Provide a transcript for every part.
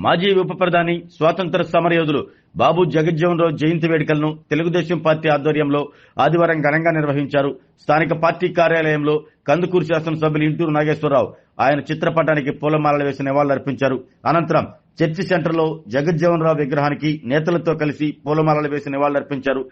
మాజీ ఉప ప్రధాని స్వాతంత్ర సమరయోధులు బాబు జగజ్జీవన్ రావు జయంతి వేడుకలను తెలుగుదేశం పార్టీ ఆధ్వర్యంలో ఆదివారం ఘనంగా నిర్వహించారు. స్థానిక పార్టీ కార్యాలయంలో కందుకూరు శాసనసభ్యులు ఇంటూరు నాగేశ్వరరావు ఆయన చిత్రపటానికి పూలమాలలు వేసి నివాళులర్పించారు. అనంతరం చర్చి సెంటర్లో జగజ్జీవన్ రావు విగ్రహానికి నేతలతో కలిసి పూలమాలలు వేసి నివాళులర్పించారు.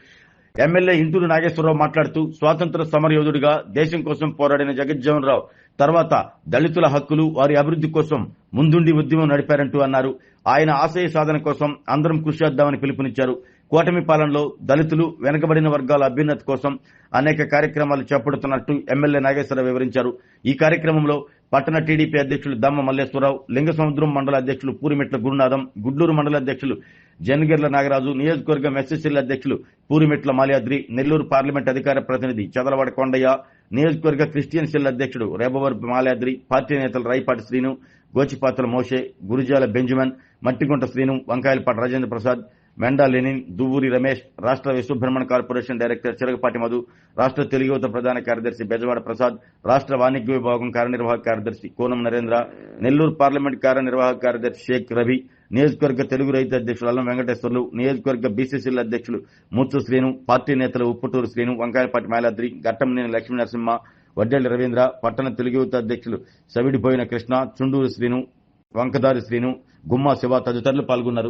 ఎమ్మెల్యే ఇంటూరు నాగేశ్వరరావు మాట్లాడుతూ స్వాతంత్ర సమరయోధుడిగా దేశం కోసం పోరాడిన జగజ్జీవన్ రావు తర్వాత దళితుల హక్కులు వారి అభివృద్ధి కోసం ముందుండి ఉద్యమం నడిపారంటూ అన్నారు. ఆయన ఆశయ సాధన కోసం అందరం కృషి చేద్దామని పిలుపునిచ్చారు. కూటమి పాలనలో దళితులు వెనుకబడిన వర్గాల అభ్యున్నతి కోసం అనేక కార్యక్రమాలు చేపడుతున్నట్టు ఎమ్మెల్యే నాగేశ్వరరావు వివరించారు. ఈ కార్యక్రమంలో పట్టణ టీడీపీ అధ్యక్షులు దమ్మ మల్లేశ్వరరావు, లింగసముద్రం మండల అధ్యక్షులు పూరిమెట్ల గురునాథం, గుడ్లూరు మండల అధ్యక్షులు జనగిర్ల నాగరాజు, నియోజకవర్గం ఎస్ఎస్ఎల్ అధ్యక్షులు పూరిమెట్ల మాల్యాద్రి, నెల్లూరు పార్లమెంట్ అధికార ప్రతినిధి చదలవాడ కొండయ్య, నియోజకవర్గ క్రిస్టియన్ సెల్ అధ్యక్షుడు రేబవరపు మాల్యాద్రి, పార్టీ నేతలు రైపాటి శ్రీను, గోచిపాతల మోషే, గురుజాల బెంజమిన్, మట్టిగుంట శ్రీను, వంకాయలపాటి రాజేంద్ర ప్రసాద్, మెండా లెనిన్, దువ్వూరి రమేష్, రాష్ట్ర విశ్వబ్రహ్మణ కార్పొరేషన్ డైరెక్టర్ చిరగపాటి మధు, రాష్ట్ర తెలుగు యువత ప్రధాన కార్యదర్శి బెజవాడ ప్రసాద్, రాష్ట్ర వాణిజ్య విభాగం కార్యనిర్వాహక కార్యదర్శి కోనం నరేంద్ర, నెల్లూరు పార్లమెంట్ కార్యనిర్వాహక కార్యదర్శి షేక్ రవి, నియోజకవర్గ తెలుగు రైతు అధ్యక్షులు అల్లం వెంకటేశ్వర్లు, నియోజకవర్గ బీసీసీల అధ్యక్షులు ముత్తు శ్రీను, పార్టీ నేతలు ఉప్పుటూరు శ్రీను, వంకాయలపాటి మాలాద్రి, గట్టంనేని లక్ష్మీ నరసింహ, వడ్డేళ్ల రవీంద్ర, పట్టణ తెలుగు యువత అధ్యక్షులు సవిడిపోయిన కృష్ణ, చుండూరు శ్రీను, వంకదారి శ్రీను, గుమ్మా శివ తదితరులు పాల్గొన్నారు.